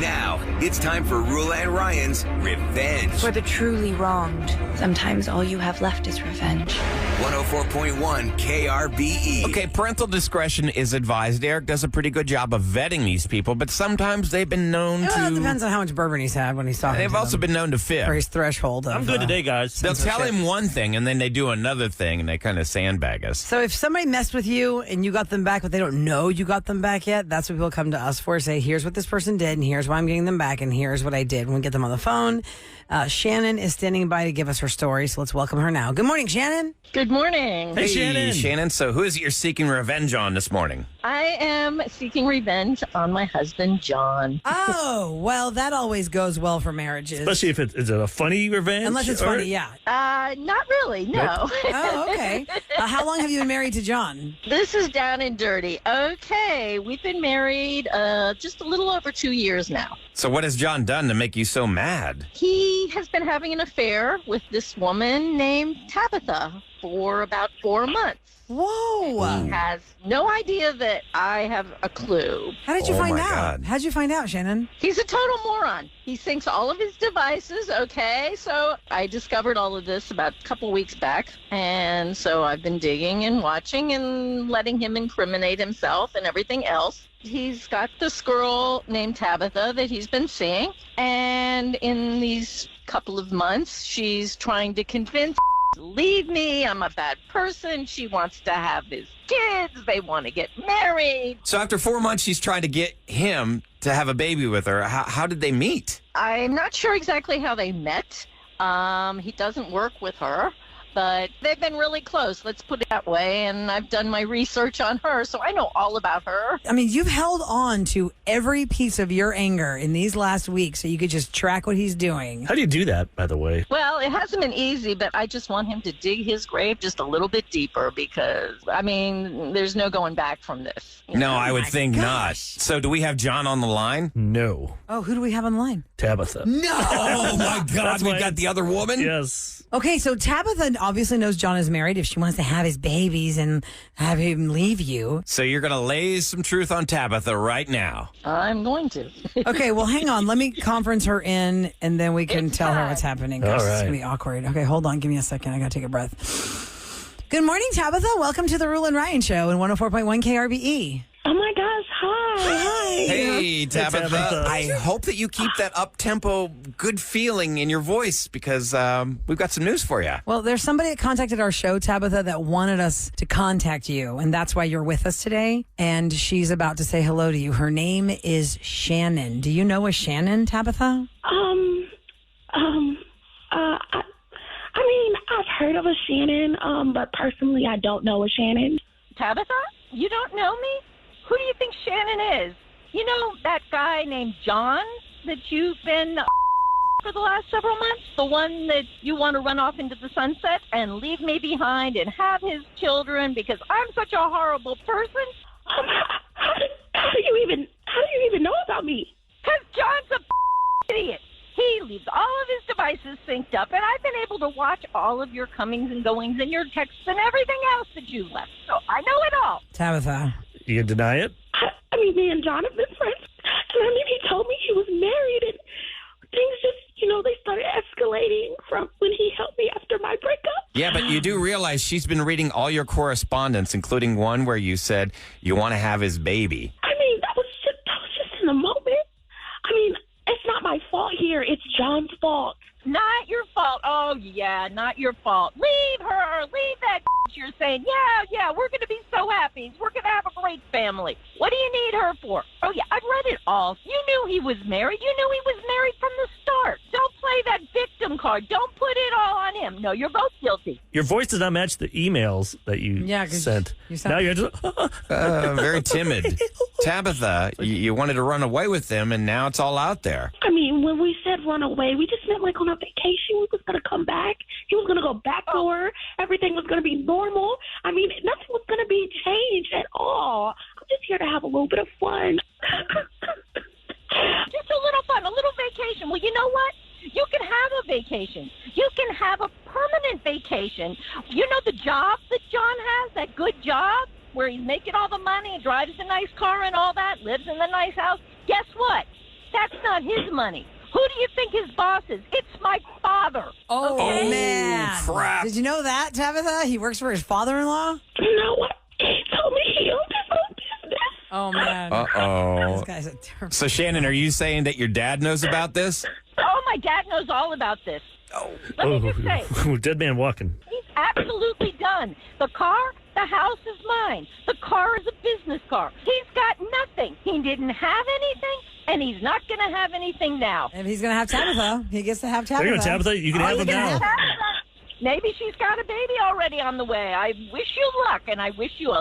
Now, it's time for Roula and Ryan's Revenge. For the truly wronged, sometimes all you have left is revenge. 104.1 KRBE. Okay, parental discretion is advised. Eric does a pretty good job of vetting these people, but sometimes they've been known to... It depends on how much bourbon he's had when he's talking. They've also been known to fib. Or his threshold. I'm good today, guys. They'll tell him one thing, and then they do another thing, and they kind of sandbag us. So if somebody messed with you and you got them back, but they don't know you got them back yet, that's what people come to us for. Say, here's what this person did, and here's why I'm getting them back, and here's what I did. When we get them on the phone, Shannon is standing by to give us her story, so let's welcome her now. Good morning, Shannon. Good morning. Hey, Shannon. Shannon, so who is it you're seeking revenge on this morning? I am seeking revenge on my husband, John. Oh, well, that always goes well for marriages. Especially if it's a funny revenge. Unless it's funny, yeah. Not really, no. Oh, okay. How long have you been married to John? This is down and dirty. Okay, we've been married just a little over 2 years now. So what has John done to make you so mad? He has been having an affair with this woman named Tabitha for about 4 months. Whoa. He has no idea that I have a clue. How did you Oh, find my out? God. How'd you find out, Shannon? He's a total moron. He syncs all of his devices, okay? So I discovered all of this about a couple weeks back. And so I've been digging and watching and letting him incriminate himself and everything else. He's got this girl named Tabitha that he's been seeing. And in these couple of months, she's trying to convince to leave me. I'm a bad person. She wants to have his kids. They want to get married. So after 4 months, she's trying to get him to have a baby with her. How did they meet? I'm not sure exactly how they met. He doesn't work with her, but they've been really close, let's put it that way, and I've done my research on her, so I know all about her. I mean, you've held on to every piece of your anger in these last weeks so you could just track what he's doing. How do you do that, by the way? Well, it hasn't been easy, but I just want him to dig his grave just a little bit deeper because, I mean, there's no going back from this. No, I would think not. So do we have John on the line? No. Oh, who do we have on the line? Tabitha. No! Oh, my God. We've got the other woman? Yes. Okay, so Tabitha obviously knows John is married if she wants to have his babies and have him leave you. So you're going to lay some truth on Tabitha right now. I'm going to. Okay, well, hang on. Let me conference her in, and then we can It's tell her fine. what's happening. All Gosh, It's right. going to be awkward. Okay, hold on. Give me a second. I got to take a breath. Good morning, Tabitha. Welcome to the Roula and Ryan Show in 104.1 KRBE. Oh my gosh, hi. Hey, Tabitha. Tabitha. I hope that you keep that up-tempo, good feeling in your voice because we've got some news for you. Well, there's somebody that contacted our show, Tabitha, that wanted us to contact you, and that's why you're with us today. And she's about to say hello to you. Her name is Shannon. Do you know a Shannon, Tabitha? I mean, I've heard of a Shannon, but personally, I don't know a Shannon. Tabitha, you don't know me? Who do you think Shannon is? You know that guy named John that you've been for the last several months? The one that you want to run off into the sunset and leave me behind and have his children because I'm such a horrible person? How do you even know about me? Because John's a idiot. He leaves all of his devices synced up, and I've been able to watch all of your comings and goings and your texts and everything else that you left. So I know it all. Tabitha. You can deny it? I mean, me and John have been friends, and I mean, he told me he was married, and things just, they started escalating from when he helped me after my breakup. Yeah, but you do realize she's been reading all your correspondence, including one where you said you want to have his baby. I mean, that was just in the moment. I mean, it's not my fault here. It's John's fault. Not your fault. Oh, yeah, not your fault. Leave her. Leave that you're saying. Yeah, we're going to be so happy. We're going to have a great family. What do you need her for? Oh, yeah, I've read it all. You knew he was married. You knew he was married from the start. Don't play that victim card. Don't put it all on him. No, you're both guilty. Your voice does not match the emails that you 'cause sent. you sound- Now you're just... Very timid. Tabitha, you wanted to run away with them, and now it's all out there. I mean, when we said run away, we just meant like on a vacation. We was going to come back. He was going to go back to her. Everything was going to be normal. I mean, nothing was going to be changed at all. I'm just here to have a little bit of fun. Just a little fun, a little vacation. Well, you know what? You can have a vacation. You can have a permanent vacation. You know the job that John has, that good job where he's making all the money, drives the nice car and all that, lives in the nice house? Guess what? That's not not his money. Who do you think his boss is? It's my father. Oh, okay? man. crap. Did you know that, Tabitha? He works for his father-in-law? You know what? He told me he owned his own business. Oh, man. Uh-oh. This guy's a terrible... So, Shannon, are you saying that your dad knows about this? Oh, my dad knows all about this. Let me just say, Dead man walking. he's absolutely done. The car, the house is mine. The car is a business car. He's got nothing. He didn't have anything, and he's not going to have anything now. If he's going to have Tabitha, he gets to have There Tabitha. you go, Tabitha. You can have them now. Maybe she's got a baby already on the way. I wish you luck, and I wish you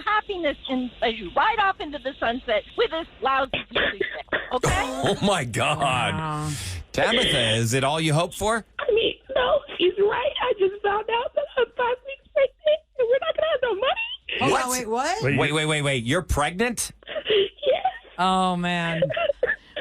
happiness as you ride off into the sunset with this lousy piece of shit. Okay? Oh, my God. Wow. Tabitha, is it all you hope for? I mean, no, he's right. I just found out that I'm 5 weeks pregnant, and we're not going to have no money. Hold What? on, wait, what? Wait. You're pregnant? Yes. Oh, man.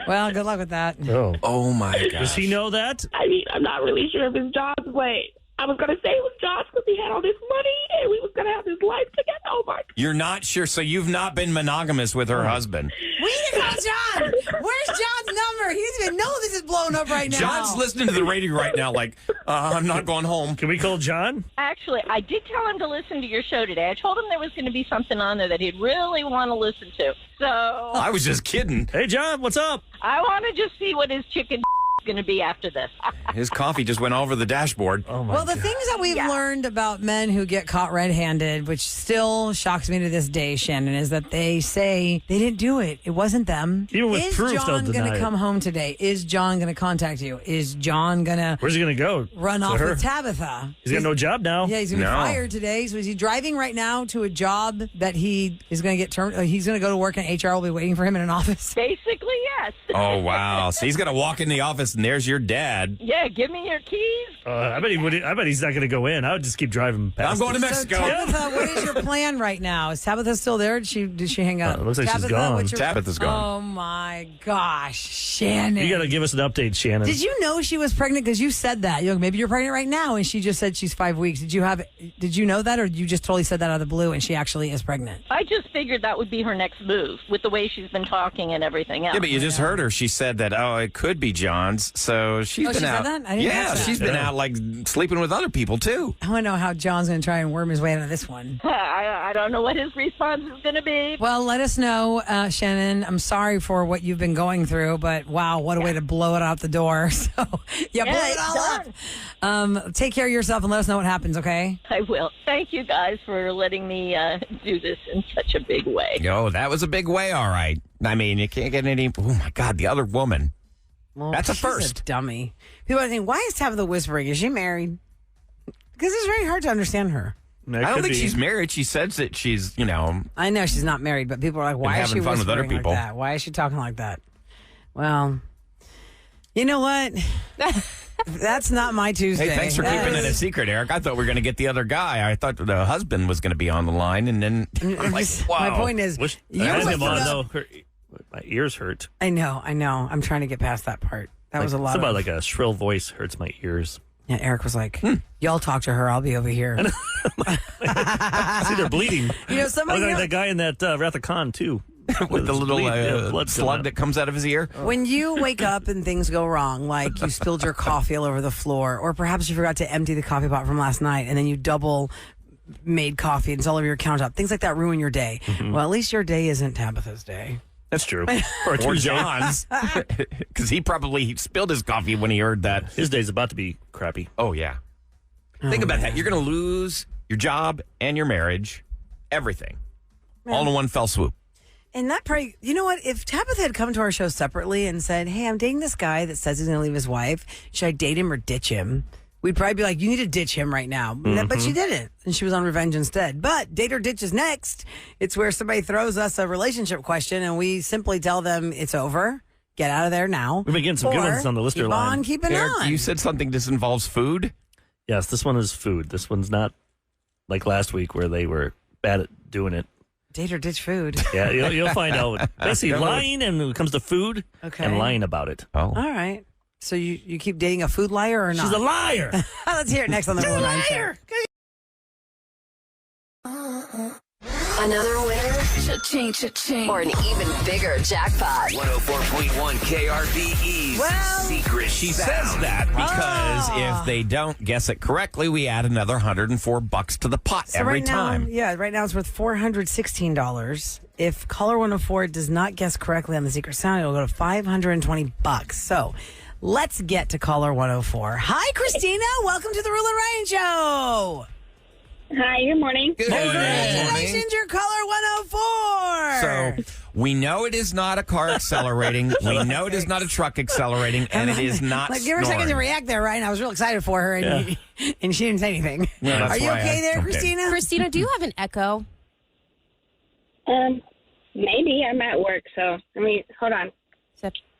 Well, good luck with that. Oh. Oh, my God. Does he know that? I mean, I'm not really sure if it's John's way. I was going to say it was John's because he had all this money, and we was going to have this life together. Oh, my God. You're not sure, so you've not been monogamous with her husband. We need to call John. Where's John's number? He doesn't even know this is blowing up right now. John's listening to the radio right now like, I'm not going home. Can we call John? Actually, I did tell him to listen to your show today. I told him there was going to be something on there that he'd really want to listen to. So I was just kidding. Hey, John, what's up? I want to just see what his chicken is going to be after this. His coffee just went all over the dashboard. Oh, my Well, the God. things that we've learned about men who get caught red-handed, which still shocks me to this day, Shannon, is that they say they didn't do it. It wasn't them. Even with Is proof, they'll John going deny to it. come home today? Is John going to contact you? Is John going to Where's he going to go? run To off her? with Tabitha? He's got no job now. Yeah, he's going to be No. fired today. So is he driving right now to a job that he is going to get turned? He's going to go to work and HR will be waiting for him in an office. Basically, yes. Oh, wow. So he's going to walk in the office and there's your dad. Yeah, give me your keys. I bet he would. I bet he's not going to go in. I would just keep driving past. I'm going to it. Mexico. So Tabitha, what is your plan right now? Is Tabitha still there? Did she hang up? It looks like she's Tabitha, gone. what's your- Tabitha's gone. Oh my gosh, Shannon! You got to give us an update, Shannon. Did you know she was pregnant? Because you said that. Maybe you're pregnant right now, and she just said she's 5 weeks. Did you know that, or you just totally said that out of the blue, and she actually is pregnant? I just figured that would be her next move with the way she's been talking and everything else. Yeah, but you just heard her. She said that, it could be John's. So she's Oh, been she said out. that? I didn't Yeah, catch that. she's been Yeah. out like sleeping with other people, too. I want to know how John's going to try and worm his way out of this one. I don't know what his response is going to be. Well, let us know, Shannon. I'm sorry for what you've been going through, but wow, what a way to blow it out the door. So, blow it it's all done. up. Take care of yourself and let us know what happens, okay? I will. Thank you guys for letting me do this in such a big way. Oh, that was a big way, all right. I mean, you can't get any. Oh, my God, the other woman. Well, That's a she's first. dummy. People are thinking, why is Tabitha whispering? Is she married? Because it's very hard to understand her. That I don't could think be. she's married. She says that she's, I know she's not married, but people are like, why is she having fun with other whispering people. like that? Why is she talking like that? Well, you know what? That's not my Tuesday. Hey, thanks for That keeping it a is- secret, Eric. I thought we were going to get the other guy. I thought the husband was going to be on the line, and then I'm like, wow. My point is, Wish, you I wake him on, up- though. My ears hurt. I know. I'm trying to get past that part. That was a lot. Somebody Of, like a shrill voice hurts my ears. yeah, Eric was like, y'all talk to her. I'll be over here. See, they're bleeding. Somebody Look like that guy in that Wrath of Khan, too. with the little blood slug that comes out of his ear. when you wake up and things go wrong, like you spilled your coffee all over the floor, or perhaps you forgot to empty the coffee pot from last night, and then you double made coffee and it's all over your countertop. Things like that ruin your day. Well, at least your day isn't Tabitha's day. That's true. Or a Or Tuesday. John's. Because he probably spilled his coffee when he heard that. His day's about to be crappy. Oh, yeah. Think about that. You're going to lose your job and your marriage, everything, all in one fell swoop. And that probably, you know what? If Tabitha had come to our show separately and said, hey, I'm dating this guy that says he's going to leave his wife. Should I date him or ditch him? We'd probably be like, you need to ditch him right now. But she didn't. And she was on revenge instead. But date or ditch is next. It's where somebody throws us a relationship question and we simply tell them it's over. Get out of there now. We've been getting some good Or ones on the listener keep line. on keeping Eric, on. you said something this involves food? Yes, this one is food. This one's not like last week where they were bad at doing it. Date or ditch food. Yeah, you'll find out. Basically, lying and when it comes to food Okay. and lying about it. Oh. All right. So you keep dating a food liar or not? She's a liar. Let's hear it next on the Roula Show. Another winner? Cha-ching. Or an even bigger jackpot? 104.1 KRBE's Secret She Sound. says that because if they don't guess it correctly, we add another $104 to the pot every time. Right now it's worth $416. If caller 104 does not guess correctly on the secret sound, it'll go to $520. So let's get to caller 104. Hi, Christina. Welcome to the Roula and Ryan Show. Hi, good morning. Good Congratulations, you're caller 104. So we know it is not a car accelerating. We know it is not a truck accelerating, and it is not Give her a second to snoring. react there, Ryan. I was real excited for her, and, and she didn't say anything. Yeah, that's Are you why okay I there, jumped in. Christina? Christina, do you have an echo? Maybe I'm at work, so hold on.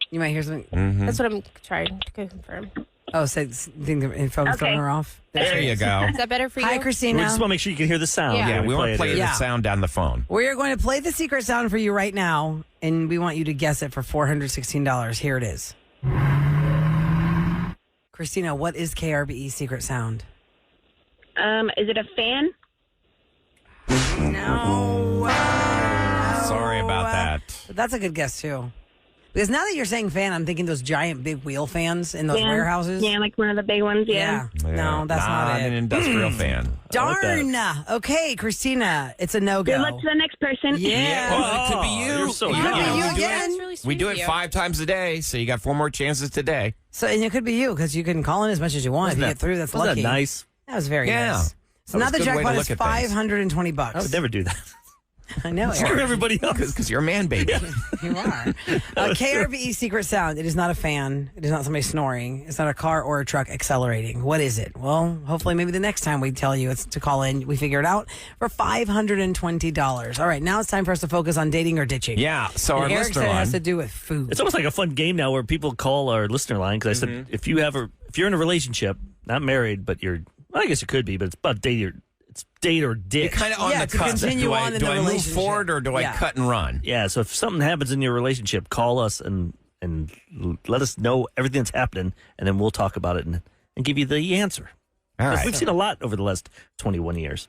You might hear something. Mm-hmm. That's what I'm trying to confirm. Oh, so think the phone are off. There you go. Is that better for you? Hi, We Christina. just want to make sure you can hear the sound. Yeah. Yeah, we want to play it. the sound down the phone. We are going to play the secret sound for you right now, and we want you to guess it for $416. Here it is. Christina, what is KRBE's secret sound? Is it a fan? No. Sorry about that. But that's a good guess, too. Because now that you're saying fan, I'm thinking those giant big wheel fans in those Yeah. warehouses. Yeah, like one of the big ones, yeah. No, that's not an it. industrial fan. Darn. Okay, Christina, it's a no-go. Good luck to the next person. Yeah. Well, it could be you. You're so You good. know, Could be you we do again. That's really sweet We do of it you. 5 times a day, so you got 4 more chances today. So, and it could be you, because you can call in as much as you want. If you get through, that's Wasn't lucky. that nice? That was very Yeah. nice. So That now was the a good way to jackpot is look at things. $520. I would never do that. I know, Screw Eric. everybody else. Because you're a man baby. You are. KRBE secret sound. It is not a fan. It is not somebody snoring. It's not a car or a truck accelerating. What is it? Well, hopefully maybe the next time we tell you it's to call in, we figure it out for $520. All right, now it's time for us to focus on dating or ditching. Yeah, so our And Eric listener said it has line. to do with food. It's almost like a fun game now where people call our listener line because I said if you're in a relationship, not married, but I guess you could be, but it's about date or ditch. You're kind of on Yeah, the to cusp. continue Do on in do the I move relationship. forward or do I Yeah. cut and run? Yeah, so if something happens in your relationship, call us and let us know everything that's happening, and then we'll talk about it and give you the answer. All right. We've seen a lot over the last 21 years.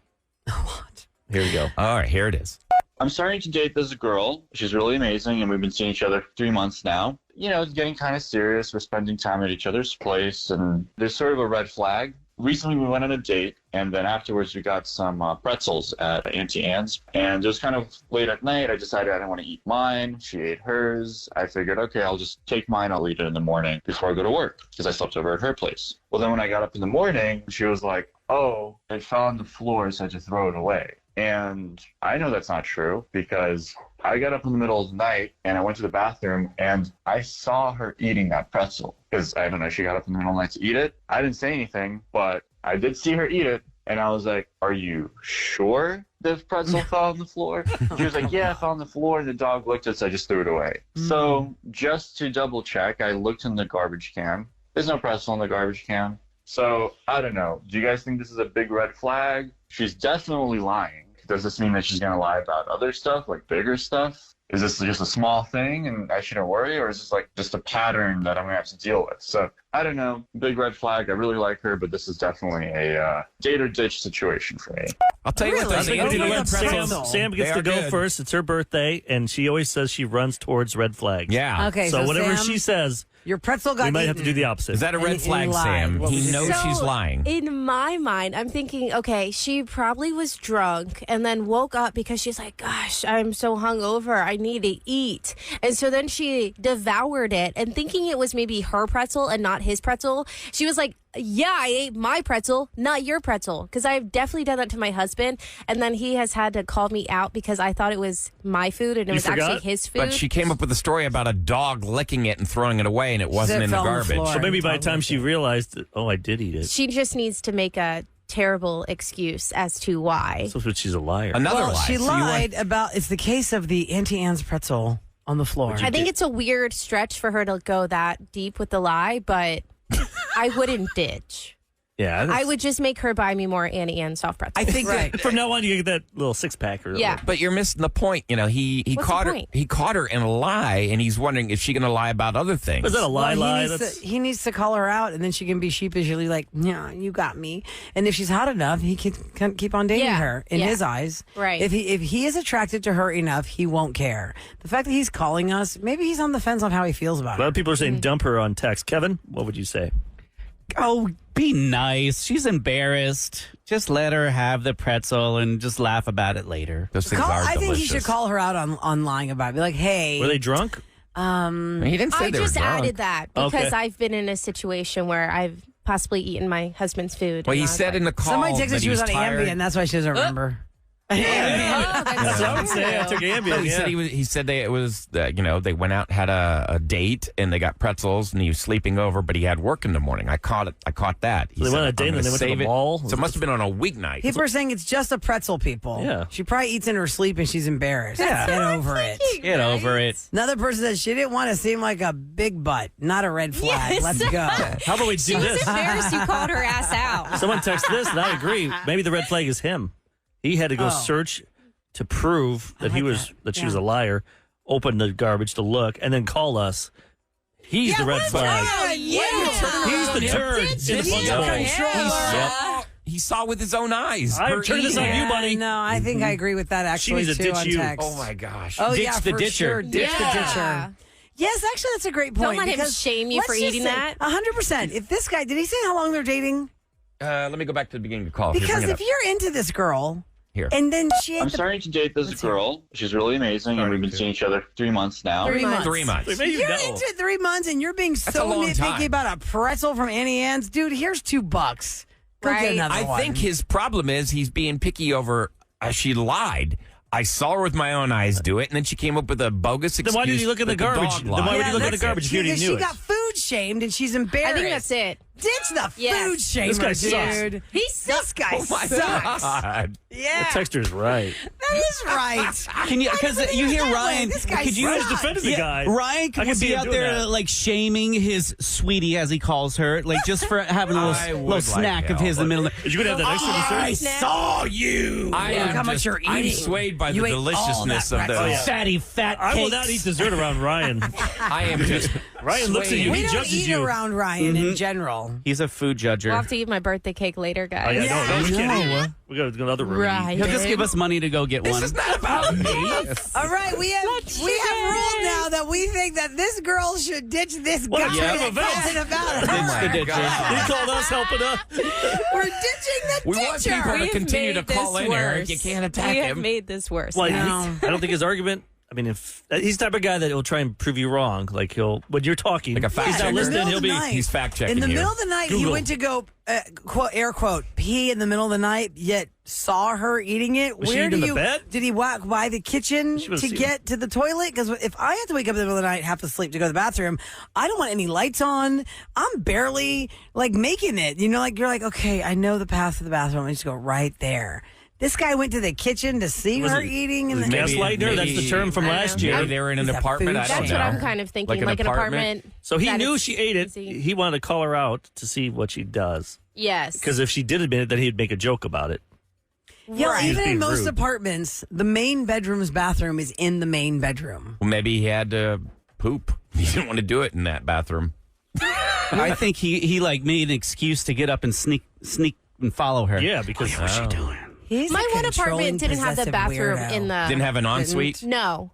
A lot. Here we go. All right, here it is. I'm starting to date this girl. She's really amazing, and we've been seeing each other for 3 months now. You know, it's getting kind of serious. We're spending time at each other's place, and there's sort of a red flag. Recently, we went on a date, and then afterwards, we got some pretzels at Auntie Anne's. And it was kind of late at night. I decided I didn't want to eat mine. She ate hers. I figured, okay, I'll just take mine. I'll eat it in the morning before I go to work, because I slept over at her place. Well, then when I got up in the morning, she was like, oh, it fell on the floor, so I had to throw it away. And I know that's not true because I got up in the middle of the night and I went to the bathroom and I saw her eating that pretzel because I don't know, she got up in the middle of the night to eat it. I didn't say anything, but I did see her eat it. And I was like, are you sure this pretzel fell on the floor? She was like, yeah, it fell on the floor and the dog licked it, so I just threw it away. So just to double check, I looked in the garbage can. There's no pretzel in the garbage can. So I don't know. Do you guys think this is a big red flag? She's definitely lying. Does this mean that she's going to lie about other stuff, like bigger stuff? Is this just a small thing and I shouldn't worry? Or is this like just a pattern that I'm going to have to deal with? So I don't know. Big red flag. I really like her, but this is definitely a date or ditch situation for me. I'll tell you what, Really? those I think Auntie we Anne need a pretzel. pretzels, Sam they gets to are go good. first. It's her birthday, and she always says she runs towards red flags. Yeah. Okay, So whatever Sam, she says, your pretzel got we might have to eaten. do the opposite. Is that a red And he flag, lied. Sam? What He was it? knows she's lying. In my mind, I'm thinking, okay, she probably was drunk and then woke up because she's like, gosh, I'm so hungover. I need to eat. And so then she devoured it and thinking it was maybe her pretzel and not his pretzel. She was like, yeah, I ate my pretzel, not your pretzel. Because I've definitely done that to my husband. And then he has had to call me out because I thought it was my food and it You was forgot? actually his food. But she came up with a story about a dog licking it and throwing it away, and it wasn't it in the fell on the garbage. floor. So maybe by the time Totally she did. realized, that, oh, I did eat it. She just needs to make a terrible excuse as to why. So she's a liar. Another Well, lie. she So you want- lied about, it's the case of the Auntie Anne's pretzel on the floor. I think it's a weird stretch for her to go that deep with the lie, but I wouldn't ditch. Yeah, I would just make her buy me more Annie Ann soft pretzels. I think that from now on you get that little 6-pack. Or Yeah. But you're missing the point. You know, he What's caught the her. point? He caught her in a lie, and he's wondering if she's going to lie about other things. Was that a lie? He needs to call her out, and then she can be sheepishly like, "Yeah, you got me." And if she's hot enough, he can keep on dating her in his eyes. Right. If he is attracted to her enough, he won't care. The fact that he's calling us, maybe he's on the fence on how he feels about A lot it. of people are saying dump her on text. Kevin, what would you say? Oh, be nice. She's embarrassed. Just let her have the pretzel and just laugh about it later. Those things I think delicious. he should call her out on lying about it. Be like, "Hey, Were they drunk? He didn't say I they were just drunk. added that because Okay. I've been in a situation where I've possibly eaten my husband's food. Well, and he I was said like, in the call somebody that texted he she was on tired. Ambien. That's why she doesn't remember." That's what I would say. I took Ambien. No, he yeah. said he said they they went out, had a date, and they got pretzels, and he was sleeping over, but he had work in the morning. I caught that. He So they said, went on a "I'm date and gonna then they went to save the it." mall? So it must have been on a weeknight. People are saying it's just a pretzel, people. Yeah. She probably eats in her sleep and she's embarrassed. Yeah. Get over it. Get over it. Another person said she didn't want to seem like a big butt, not a red flag. Yes. Let's go. How about we do this? embarrassed you called her ass out. Someone texted this, and I agree. Maybe the red flag is him. He had to go search to prove that he was that she was a liar. Open the garbage to look, and then call us. He's the red flag. He's the turd in the punch bowl. He saw with his own eyes. I'm her turning this on eating. you, buddy. No, I think I agree with that actually needs to too ditch on you. text. Oh my gosh. Oh Ditch yeah, the for ditcher. sure. Ditch the ditcher. Yes, actually, that's a great point. Don't let him because shame you let's for just eating say, that. 100%. If this guy, did he say how long they're dating? Let me go back to the beginning of the call. Here, Because bring it if up. you're into this girl, Here. and then she, I'm starting to date this girl. She's really amazing, and we've been seeing each other 3 months now. 3 months. 3 months. Maybe you You're know. into 3 months, and you're being a so long nitpicky time. about a pretzel from Annie Ann's, dude. Here's $2. Go get Right. another I one. think his problem is he's being picky over. She lied. I saw her with my own eyes do it, and then she came up with a bogus excuse. Then why did you look at the that garbage? dog Then lied. why would you look at the that's garbage if you already because knew she it? got food shamed, and she's embarrassed. I think that's it. Ditch the Yes. food shamer, This guy sucks. dude. He This guy Oh my sucks. God. Yeah, The texter's right. that is right. Can you? Because you hear Ryan. This guy could you sucks. defended the guy. Ryan I could see be him out doing there that. like shaming his sweetie, as he calls her, like just for having a I little, would little like snack of hell, his in the middle. Is you going to have that extra I dessert? saw you. I Look am how much just, you're I'm eating. swayed by the You ate all deliciousness that of pretzel. those. Fatty fat I will cakes. not eat dessert around Ryan. I am just. Ryan looks at you. We He don't judges eat you. around Ryan in general. He's a food judger. We'll have to eat my birthday cake later, Oh, guys. yeah, no, we can't No. eat. We got to go to another room. Right. He'll just give us money to go get This one. is not about me. All right, we have ruled now that we think that this girl should ditch this What a guy turn of that events. cares about her. Oh my the ditcher. God. He called us helping us. We're ditching the We want ditcher. people to We've continue to made this call in, Eric. worse. You can't attack We have him. made this worse. Well, No. I don't think his argument. I mean, if he's the type of guy that will try and prove you wrong, like when you're talking, Like a fact he's not checker. listening. He'll be. He's fact checking In the you. middle of the night, he Google. went to go, quote, air quote, pee in the middle of the night, yet saw her eating it. Was she Where eating do in the you, bed? did he walk by the kitchen She was to eating- get to the toilet? Because if I have to wake up in the middle of the night, half asleep to go to the bathroom, I don't want any lights on. I'm barely like making it. You know, like you're like, okay, I know the path to the bathroom. I just go right there. This guy went to the kitchen to see Was her it- eating. And was then gaslighting her? That's the term from last year. Maybe they were in an He's a apartment. food I don't That's know. what I'm kind of thinking, Like an apartment? So he that knew is she ate it. easy. He wanted to call her out to see what she does. Yes. Because if she did admit it, then he'd make a joke about it. Yeah, Right. even in being most rude. apartments, the main bedroom's bathroom is in the main bedroom. Well, maybe he had to poop. He didn't want to do it in that bathroom. I think he like made an excuse to get up and sneak and follow her. Yeah, because What's she doing? He's My a one controlling, apartment didn't have the possessive bathroom weirdo. in the. Didn't have an ensuite. No.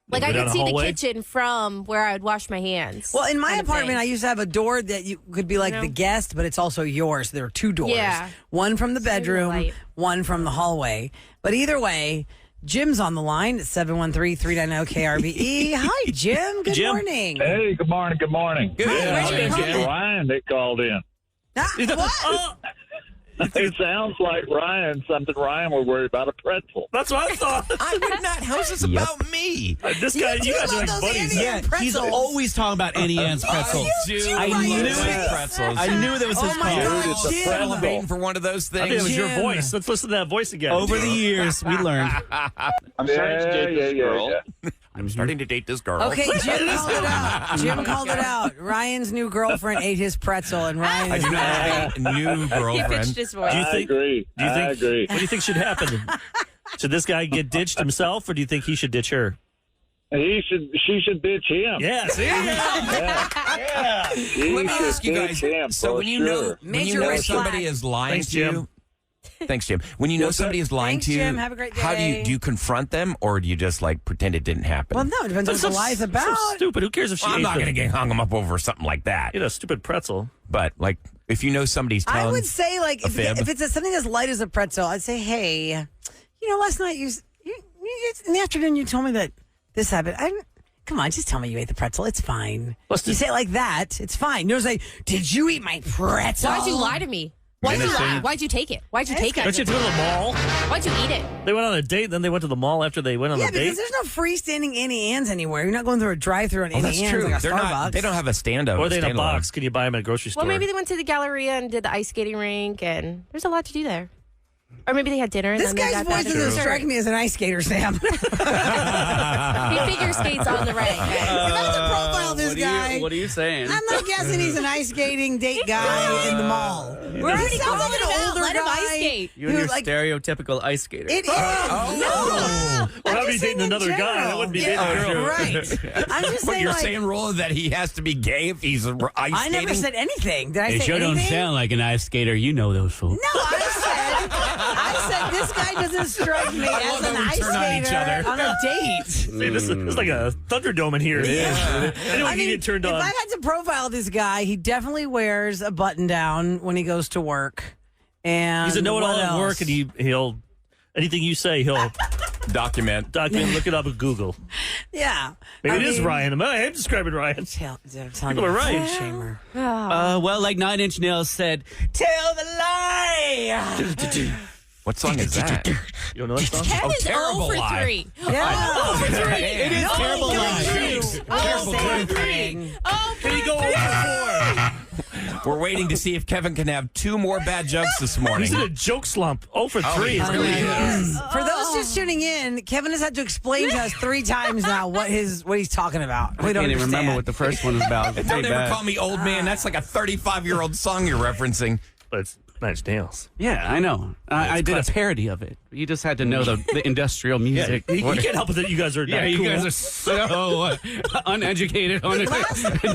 Like Go I down could a see the hallway? kitchen from where I would wash my hands. Well, in my kind of apartment, thing. I used to have a door that you could be like You know? the guest, but it's also yours. There are two doors. Yeah. One from the bedroom, light. one from the hallway. But either way, Jim's on the line at 713-390-KRBE. Hi, Jim. Good Jim. morning. Hey, good morning. Good morning. Good. Where'd you It's come from? Ryan that called in. Ah, what? Oh, It sounds like something Ryan would worry about, a pretzel. That's what I thought. I would not. How's this about me? This guy, you guys are like those buddies. Annie Yeah, Ann's pretzels. he's always talking about Annie Ann's pretzels. I knew it. Pretzels. I knew that was his Oh my call. God, It's a Jim. pretzel. Waiting for one of those I think it things. was your Jim. voice. Let's listen to that voice again. Over the years, we learned. I'm starting to date this girl. I'm starting to date this girl. Okay, Jim called it out. Jim called it out. Ryan's new girlfriend ate his pretzel, and Ryan I is do not have a new He girlfriend. pitched his voice. Do you think? agree. Do you think? I agree. What do you think should happen? Should this guy get ditched himself, or do you think he should ditch her? She should ditch him. Yeah, see? Yeah. Let me ask you guys. So when you know Major red somebody flag. is lying Thanks, to Jim. you, thanks, Jim. When you know somebody is lying Thanks, to you, Jim. Have a great how day. do you confront them, or do you just like pretend it didn't happen? Well, no, it depends on what the lie's about. So stupid. Who cares if she Well, I'm ate not the- going to get hung up over something like that. Eat a stupid pretzel. But like, if you know somebody's telling, I would say, like, a fib. if it's something as light as a pretzel, I'd say, hey, last night you in the afternoon you told me that this happened. Come on, just tell me you ate the pretzel. It's fine. You say it like that, it's fine. You don't say, did you eat my pretzel? Why'd you lie to me? Why'd you lie? Why'd you take it? Why'd you take it? Don't you have to go to the mall? Why'd you eat it? They went on a date, then they went to the mall after they went on Yeah, the date. because there's no freestanding Annie Ann's anywhere. You're not going through a drive-through on Oh, Annie that's Ann's true. like a They're Starbucks. not. They don't have a stand-up. Or are they in a standalone. box? Can you buy them at a grocery store? Well, maybe they went to the Galleria and did the ice skating rink, and there's a lot to do there. Or maybe they had dinner. And This then they guy's got voice back doesn't to strike me as an ice skater, Sam. He figure skates on the rink. If I was to profile this guy, What are you saying? I'm not guessing he's an ice skating date guy in the mall. We're already calling like him an out. older Let him guy ice skate. You and your like, stereotypical ice skater. It is. No. Well, I'm I'd be just dating saying in another guy. I general. wouldn't be Yeah, dating a girl. Right. I'm just But saying, you're like, saying, Rolla, that he has to be gay if he's ice I never skating? said anything. Did I They say sure don't anything? sound like an ice skater. You know those folks. No, I said this guy doesn't strike me as love an how we ice turn on each skater other. on a date. See, this is like a Thunderdome in here. Anyone can get turned if on. I had to profile this guy, he definitely wears a button down when he goes to work. And He's a know-it-all what at else? work, and he'll anything you say, he'll Document. look it up at Google. Yeah. Maybe I it is mean, Ryan. I'm describing Ryan. People are right. Shamer. Well, like Nine Inch Nails said, tell the lie. What song is that? You don't know that song? Ken is terrible 0 for lie. 3. Yeah. 0 for 3. It is terrible lie. Terrible Same lie. thing. Can he go over 4? We're waiting to see if Kevin can have 2 more bad jokes this morning. He's in a joke slump. 0 for 3 he is really is. For those just tuning in, Kevin has had to explain to us 3 times now what he's talking about. We I don't can't even understand. remember what the first one was about. It's Don't pretty ever bad. call me old man. That's like a 35-year-old song you're referencing. But it's Nine Inch Nails. Yeah, I know. I did classic. a parody of it. You just had to know the industrial Yeah, music. you can't help it that you guys are Yeah, not you cool. guys are so uneducated on it.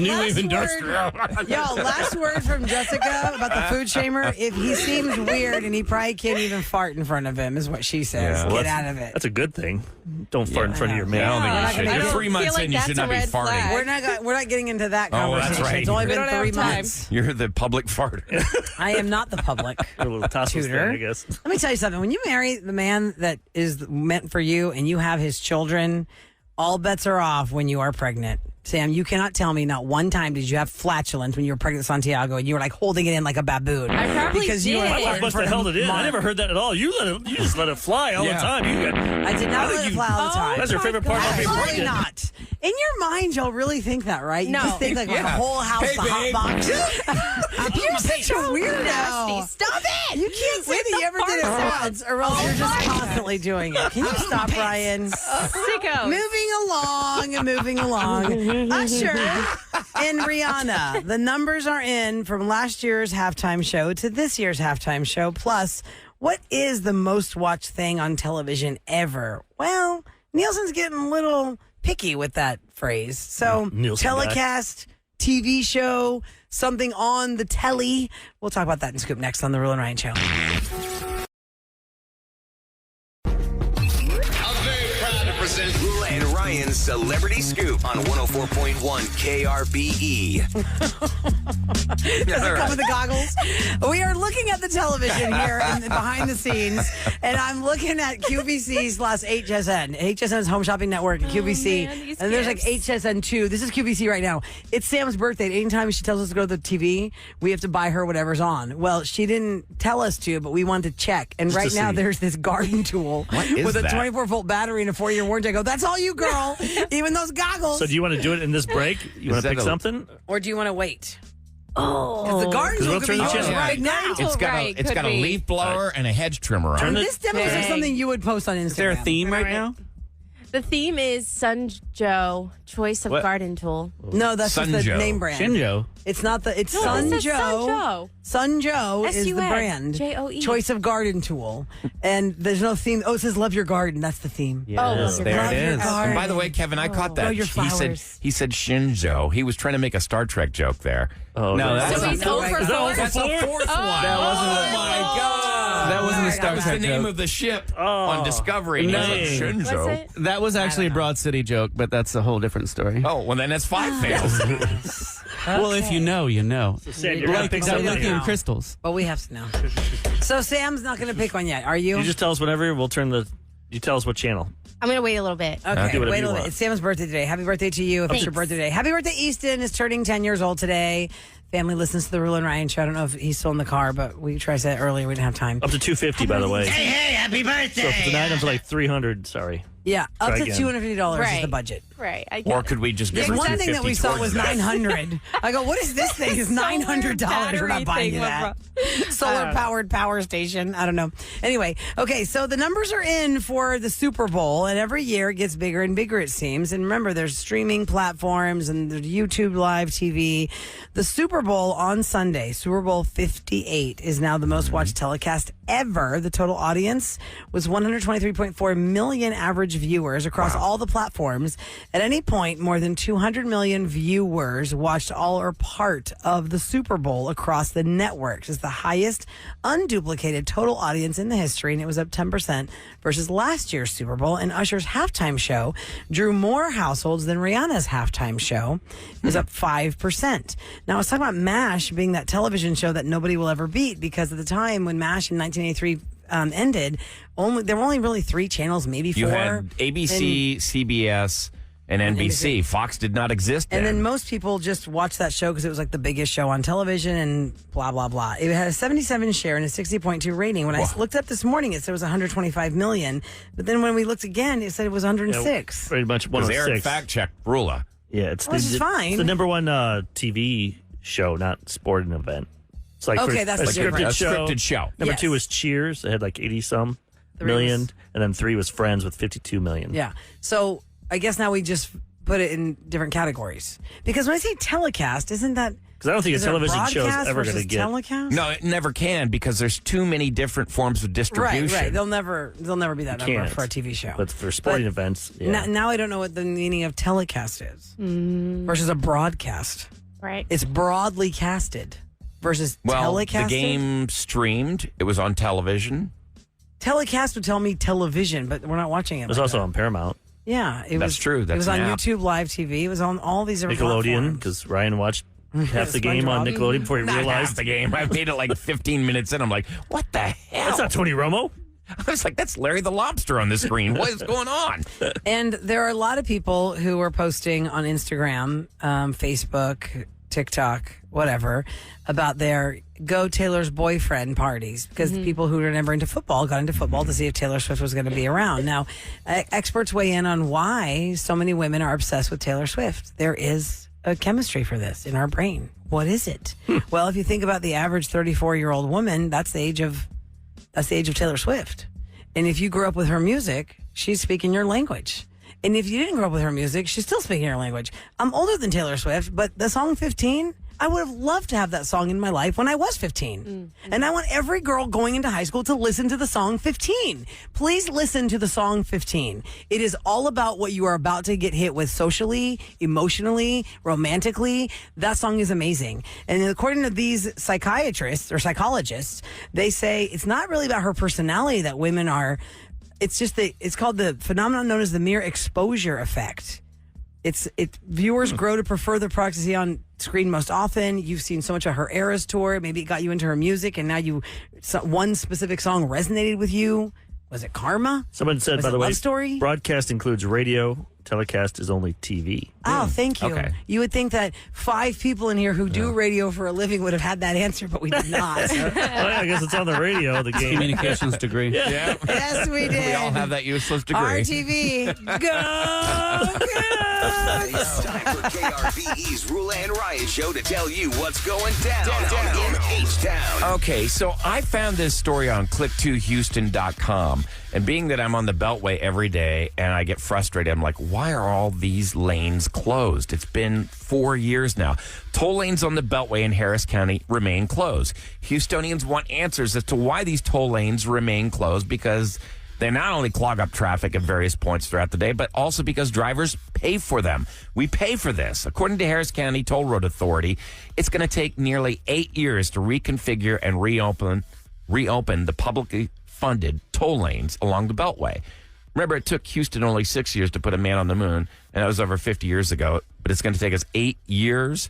New wave industrial. Yo, last word from Jessica about the food shamer. If he seems weird and he probably can't even fart in front of him, is what she says. Yeah. Get Well, out of it. That's a good thing. Don't fart in front of your man. I don't think you should. I You're don't 3 months feel like in. You that's should a not be red farting. flag. We're not getting into that Oh, that's conversation. right. It's only We been don't have 3 time. months. You're the public farter. I am not the public. A little tossless Tutor. thing, I guess. Let me tell you something. When you marry the man that is meant for you and you have his children, all bets are off when you are pregnant. Sam, you cannot tell me not one time did you have flatulence when you were pregnant with Santiago and you were like holding it in like a baboon. I probably because you did. were My wife must have held it in. I never heard that at all. You just let it fly all the time. I did not let it fly all the time. That's your favorite part about being Absolutely pregnant. not. In your mind, y'all really think that, right? You No. just think like the Yeah. whole house, Hey, the hot babe. box. You're such a weirdo. Nasty. Stop it. You can't say With that you the ever did it fart once, or else you're just constantly doing it. Can you stop, Ryan? Sicko. Moving along. Usher and Rihanna. The numbers are in from last year's halftime show to this year's halftime show. Plus, what is the most watched thing on television ever? Well, Nielsen's getting a little picky with that phrase. So, Nielsen telecast, TV show, something on the telly. We'll talk about that in Scoop next on the Roula and Ryan Show. I'm very proud to present Roula and Ryan. Ryan's Celebrity Scoop on 104.1 KRBE. Does it come with the goggles? We are looking at the television here and behind the scenes, and I'm looking at QVC/HSN. HSN's Home Shopping Network, QVC. man, these and there's like gifts. HSN2. This is QVC right now. It's Sam's birthday. Anytime she tells us to go to the TV, we have to buy her whatever's on. Well, she didn't tell us to, but we wanted to check. And Just right to now, see. there's this garden tool with a that? 24-volt battery and a 4-year warranty. I go, that's all you, girl. Even those goggles. So do you want to do it in this break? You want to that pick a- something? Or do you want to wait? Oh, the garden 'Cause tool we'll could turn be the yours channel. right now. It's got Right, a could got a be. leaf blower and a hedge trimmer on Turn it. it. This demonstrates Dang. something you would post on Instagram. Is there a theme right now? The theme is Sunjo, choice of What? garden tool. No, that's just the Sunjo. name brand. Shinjo. It's not the. It's No, it says Sunjo. Sunjo is the S-U-N, brand. J-O-E. Choice of garden tool, and there's no theme. Oh, it says "Love Your Garden." That's the theme. Yes, Oh, there love it your is. garden. And by the way, Kevin, I caught that. Grow your he said flowers. Shinzo. He was trying to make a Star Trek joke there. Oh, No, that's that's So he's not over right. Is that four? over That's the four? fourth one. That wasn't oh a- my God. That wasn't a Star That was the Trek name joke. of the ship Oh. on Discovery. And he was like, Dang. Shinzo. Was it? That was actually a Broad City joke, but that's a whole different story. Oh, well, then that's 5 fails. Well, if you know, you know. Sam, you're gonna Like pick the something. lithium now. crystals. But we have to know. So Sam's not going to pick one yet. Are you? You just tell us whenever. We'll turn the. You tell us what channel. I'm going to wait a little bit. Okay, do whatever wait a you little bit. want. It's Sam's birthday today. Happy birthday to you if it's your Thanks. birthday today. Happy birthday, Easton is turning 10 years old today. Family listens to the Roula and Ryan show. I don't know if he's still in the car, but we tried to say that earlier. We didn't have time. Up to $250, by the way. Hey, happy birthday. So if the items are like $300, sorry. Yeah, up Try to again. $250 is Right. the budget. Right. I Or get could we just give There's her one thing that we $250 saw was towards that? $900. I go, what is this thing? It's $900. We're not buying you that. Solar powered power station. I don't know. Anyway, okay, so the numbers are in for the Super Bowl, and every year it gets bigger and bigger, it seems. And remember, there's streaming platforms and there's YouTube Live TV. The Super Bowl on Sunday, Super Bowl 58, is now the most watched telecast ever. The total audience was 123.4 million average viewers across all the platforms. At any point, more than 200 million viewers watched all or part of the Super Bowl across the networks. It's the highest unduplicated total audience in the history, and it was up 10% versus last year's Super Bowl. And Usher's halftime show drew more households than Rihanna's halftime show. It was up 5%. Now, I was talking about MASH being that television show that nobody will ever beat, because at the time when MASH in 1983 ended, there were only really 3 channels, maybe 4. You had ABC, CBS, and NBC. NBC. Fox did not exist then. And then most people just watched that show because it was like the biggest show on television and blah, blah, blah. It had a 77 share and a 60.2 rating. When I looked up this morning, it said it was 125 million. But then when we looked again, it said it was 106. Pretty much Because 106. Aaron fact-checked Roula. Yeah, it's Which is fine. It's the number one TV show, not sporting event. It's like Okay, that's a the scripted difference. A show. scripted show. Number Yes. 2 was Cheers. It had like 80-some 3 million. was- And then 3 was Friends with 52 million. Yeah. So I guess now we just put it in different categories. Because when I say telecast, isn't that... Because I don't think a is it television show is broadcast ever going to versus get. telecast? No, it never can because there's too many different forms of distribution. Right. They'll never be that number Can't. for a TV show. But for sporting events, yeah. Now I don't know what the meaning of telecast is versus a broadcast. Right. It's broadly casted versus Well, telecasted. the game streamed. It was on television. Telecast would tell me television, but we're not watching it. It was like also that. on Paramount. Yeah, it That's was true. it That's was on an app. YouTube Live TV. It was on all these different Nickelodeon, platforms. because Ryan watched half the game on SpongeBob. Nickelodeon before he Not half realized. the game. I made it like 15 minutes in. I'm like, what the hell? That's not Tony Romo. I was like, that's Larry the Lobster on the screen. What is going on? And there are a lot of people who are posting on Instagram, Facebook, TikTok, whatever, about their Go Taylor's Boyfriend parties, because the people who were never into football got into football to see if Taylor Swift was going to be around. Now, experts weigh in on why so many women are obsessed with Taylor Swift. There is a chemistry for this in our brain. What is it? Well, if you think about the average 34-year-old woman, that's the age of Taylor Swift. And if you grew up with her music, she's speaking your language. And if you didn't grow up with her music, she's still speaking your language. I'm older than Taylor Swift, but the song 15, I would have loved to have that song in my life when I was 15. And I want every girl going into high school to listen to the song 15. Please listen to the song 15. It is all about what you are about to get hit with socially, emotionally, romantically. That song is amazing. And according to these psychiatrists or psychologists, they say it's not really about her personality that women are it's just it's called the phenomenon known as the mere exposure effect. Viewers grow to prefer the products you see on screen most often. You've seen so much of her Eras tour. Maybe it got you into her music, and now one specific song resonated with you. Was it Karma? Someone said, Was by it the way, Love Story? broadcast includes radio. Telecast is only TV. Oh, thank you. Okay. You would think that 5 people in here who do radio for a living would have had that answer, but we did not. Well, I guess it's on the radio, the game. Communications degree. Yeah. Yes, we did. We all have that useless degree. RTV. Go! It's time for KRBE's Roula and Ryan show to tell you what's going down in H-Town. Okay, so I found this story on click2houston.com. And being that I'm on the Beltway every day and I get frustrated, I'm like, why are all these lanes closed? It's been 4 years now. Toll lanes on the Beltway in Harris County remain closed. Houstonians want answers as to why these toll lanes remain closed, because they not only clog up traffic at various points throughout the day, but also because drivers pay for them. We pay for this. According to Harris County Toll Road Authority, it's going to take nearly 8 years to reconfigure and reopen the publicly funded toll lanes along the Beltway. Remember, it took Houston only 6 years to put a man on the moon, and that was over 50 years ago, but it's going to take us 8 years?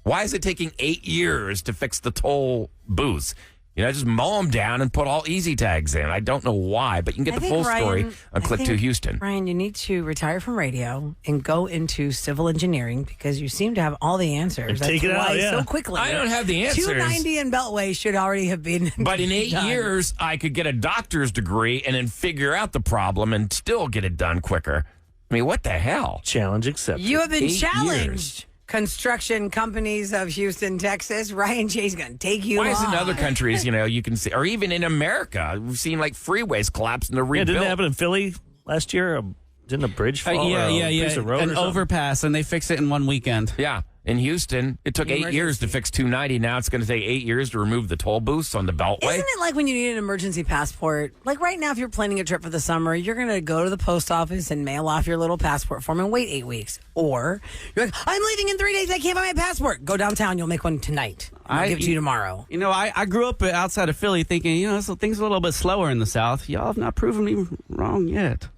Why is it taking 8 years to fix the toll booths? Just mow them down and put all easy tags in. I don't know why, but you can get the full story on Click to Houston. Ryan, you need to retire from radio and go into civil engineering, because you seem to have all the answers. And take it out, so quickly. I don't have the answers. 290 in Beltway should already have been. But in 8 done. years, I could get a doctor's degree and then figure out the problem and still get it done quicker. I mean, what the hell? Challenge accepted. You have been 8 challenged. years. Construction companies of Houston, Texas. Ryan Jay's going to take you Why is it in on. other countries, you can see, or even in America, we've seen like freeways collapse and they're rebuilt. Didn't it happen in Philly last year? Didn't a bridge fall? Yeah. Or a piece of road An or something? overpass, and they fixed it in one weekend. Yeah. In Houston, it took 8 years to fix 290. Now it's going to take 8 years to remove the toll booths on the Beltway. Isn't it like when you need an emergency passport? Like right now, if you're planning a trip for the summer, you're going to go to the post office and mail off your little passport form and wait 8 weeks. Or you're like, I'm leaving in 3 days. I can't find my passport. Go downtown. You'll make one tonight. I'll give it to you tomorrow. I grew up outside of Philly thinking, so things are a little bit slower in the South. Y'all have not proven me wrong yet.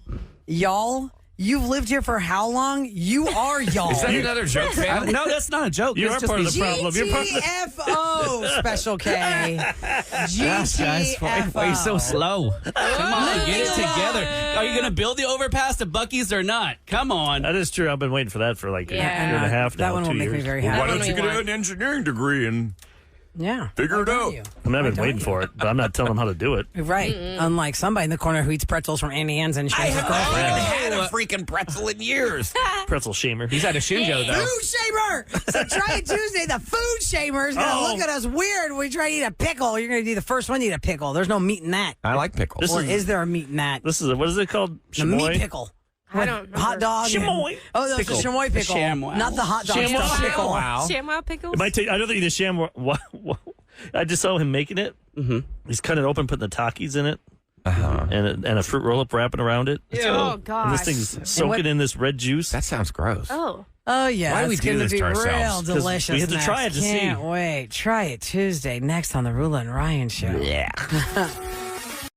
Y'all? You've lived here for how long? You are y'all. Is that another joke, fam? No, that's not a joke. You are part of the problem. You're part of the GTFO, Special K. Gosh, guys, why are you so slow? Come on, get it together. Are you going to build the overpass to Buc-ee's or not? Come on. That is true. I've been waiting for that for like a year Yeah. and a half now. That one will 2 make me years. very Well, happy. why don't you That's get what we an engineering degree and Yeah. figure it out? I mean, I've been waiting for it, but I'm not telling them how to do it. Right. Unlike somebody in the corner who eats pretzels from Annie Ann's and I shaves his haven't girlfriend. had a freaking pretzel in years. Pretzel shamer. He's at a Shinjo, though. Food shamer! So try it Tuesday. The food shamer is going to look at us weird when we try to eat a pickle. You're going to be the first one to eat a pickle. There's no meat in that. I like pickles. Or is there a meat in that? This is what is it called? The meat Chamoy? pickle. I don't remember. Hot dog. Chamoy. Oh, that's Pickle. a chamoy The pickle. ShamWow. Not the hot dog ShamWow. stuffed pickle. Wow. ShamWow pickles? It might take. I don't think the sham. I just saw him making it. Mm-hmm. He's cutting it open, putting the Takis in it, and a fruit roll up wrapping around it. Oh, And gosh. this thing's soaking in this red juice. That sounds gross. Oh. Oh, yeah. Why do we it's do gonna this be to ourselves? real 'Cause delicious. we have to try next. it to see. Can't wait. Try it Tuesday next on the Roula and Ryan show. Yeah.